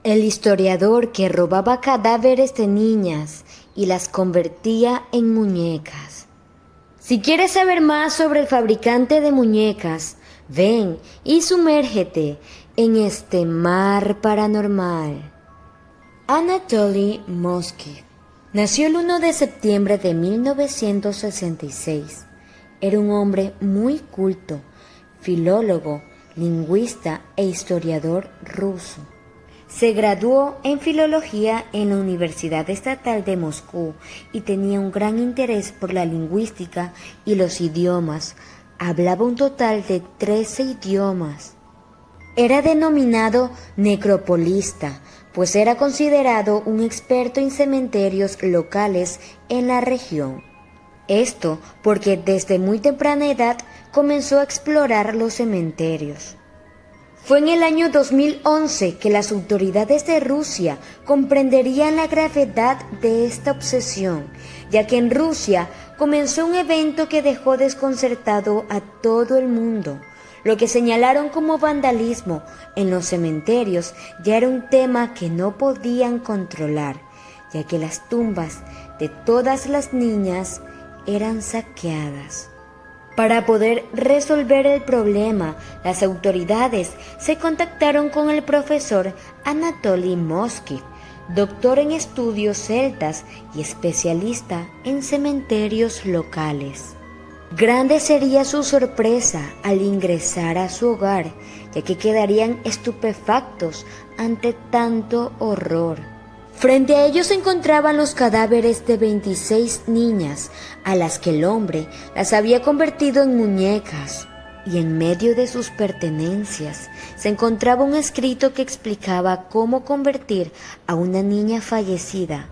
El historiador que robaba cadáveres de niñas y las convertía en muñecas. Si quieres saber más sobre el fabricante de muñecas, ven y sumérgete en este mar paranormal. Anatoly Moskiv nació el 1 de septiembre de 1966. Era un hombre muy culto, filólogo, lingüista e historiador ruso. Se graduó en filología en la Universidad Estatal de Moscú y tenía un gran interés por la lingüística y los idiomas. Hablaba un total de 13 idiomas. Era denominado necropolista, pues era considerado un experto en cementerios locales en la región. Esto porque desde muy temprana edad comenzó a explorar los cementerios. Fue en el año 2011 que las autoridades de Rusia comprenderían la gravedad de esta obsesión, ya que en Rusia comenzó un evento que dejó desconcertado a todo el mundo. Lo que señalaron como vandalismo en los cementerios ya era un tema que no podían controlar, ya que las tumbas de todas las niñas eran saqueadas. Para poder resolver el problema, las autoridades se contactaron con el profesor Anatoly Moskiv, doctor en estudios celtas y especialista en cementerios locales. Grande sería su sorpresa al ingresar a su hogar, ya que quedarían estupefactos ante tanto horror. Frente a ellos se encontraban los cadáveres de 26 niñas, a las que el hombre las había convertido en muñecas, y en medio de sus pertenencias se encontraba un escrito que explicaba cómo convertir a una niña fallecida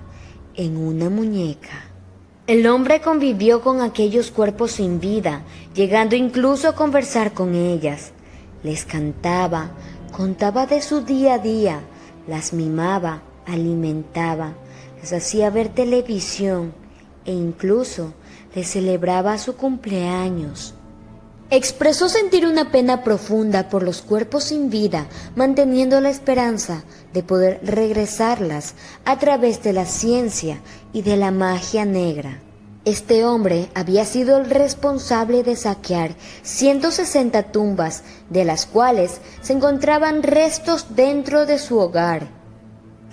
en una muñeca. El hombre convivió con aquellos cuerpos sin vida, llegando incluso a conversar con ellas. Les cantaba, contaba de su día a día, las mimaba, alimentaba, les hacía ver televisión e incluso les celebraba su cumpleaños. Expresó sentir una pena profunda por los cuerpos sin vida, manteniendo la esperanza de poder regresarlas a través de la ciencia y de la magia negra. Este hombre había sido el responsable de saquear 160 tumbas, de las cuales se encontraban restos dentro de su hogar.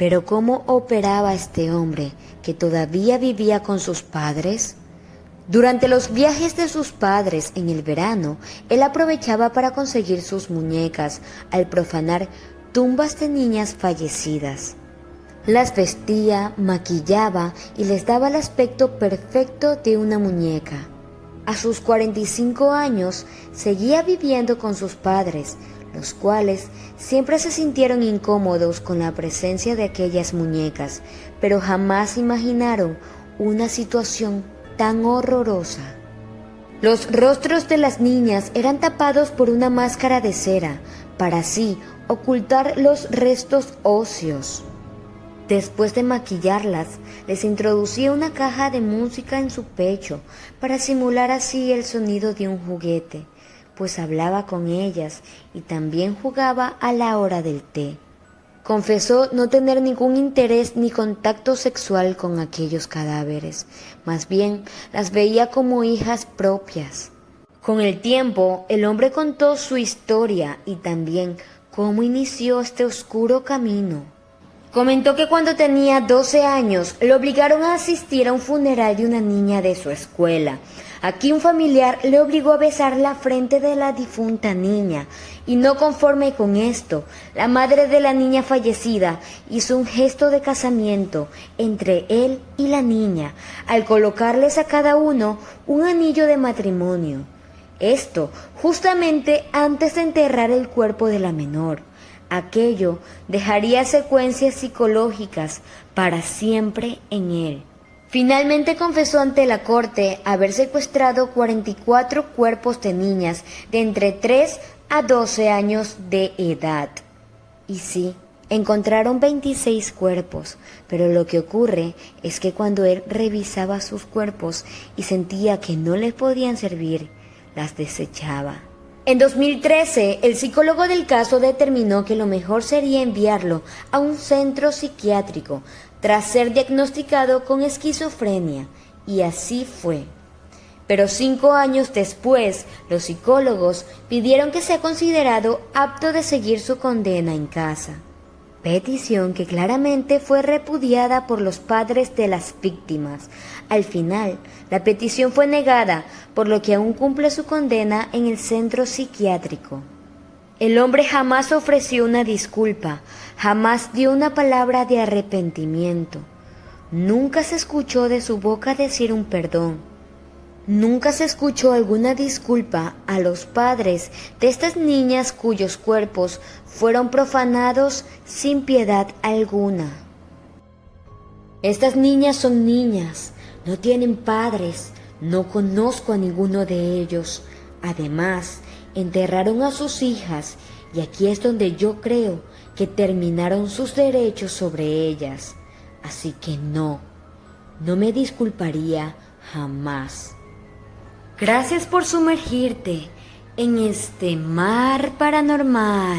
Pero ¿cómo operaba este hombre que todavía vivía con sus padres? Durante los viajes de sus padres en el verano, él aprovechaba para conseguir sus muñecas al profanar tumbas de niñas fallecidas. Las vestía, maquillaba y les daba el aspecto perfecto de una muñeca. A sus 45 años seguía viviendo con sus padres, los cuales siempre se sintieron incómodos con la presencia de aquellas muñecas, pero jamás imaginaron una situación tan horrorosa. Los rostros de las niñas eran tapados por una máscara de cera, para así ocultar los restos óseos. Después de maquillarlas, les introducía una caja de música en su pecho, para simular así el sonido de un juguete, pues hablaba con ellas y también jugaba a la hora del té. Confesó no tener ningún interés ni contacto sexual con aquellos cadáveres, más bien las veía como hijas propias. Con el tiempo, el hombre contó su historia y también cómo inició este oscuro camino. Comentó que cuando tenía 12 años lo obligaron a asistir a un funeral de una niña de su escuela. Aquí un familiar le obligó a besar la frente de la difunta niña y no conforme con esto, la madre de la niña fallecida hizo un gesto de casamiento entre él y la niña al colocarles a cada uno un anillo de matrimonio. Esto justamente antes de enterrar el cuerpo de la menor. Aquello dejaría secuencias psicológicas para siempre en él. Finalmente confesó ante la corte haber secuestrado 44 cuerpos de niñas de entre 3 a 12 años de edad. Y sí, encontraron 26 cuerpos, pero lo que ocurre es que cuando él revisaba sus cuerpos y sentía que no les podían servir, las desechaba. En 2013, el psicólogo del caso determinó que lo mejor sería enviarlo a un centro psiquiátrico tras ser diagnosticado con esquizofrenia, y así fue. Pero 5 años después, los psicólogos pidieron que sea considerado apto de seguir su condena en casa. Petición que claramente fue repudiada por los padres de las víctimas. Al final, la petición fue negada, por lo que aún cumple su condena en el centro psiquiátrico. El hombre jamás ofreció una disculpa, jamás dio una palabra de arrepentimiento. Nunca se escuchó de su boca decir un perdón. Nunca se escuchó alguna disculpa a los padres de estas niñas cuyos cuerpos fueron profanados sin piedad alguna. Estas niñas son niñas, no tienen padres, no conozco a ninguno de ellos. Además, enterraron a sus hijas y aquí es donde yo creo que terminaron sus derechos sobre ellas. Así que no me disculparía jamás. Gracias por sumergirte en este mar paranormal.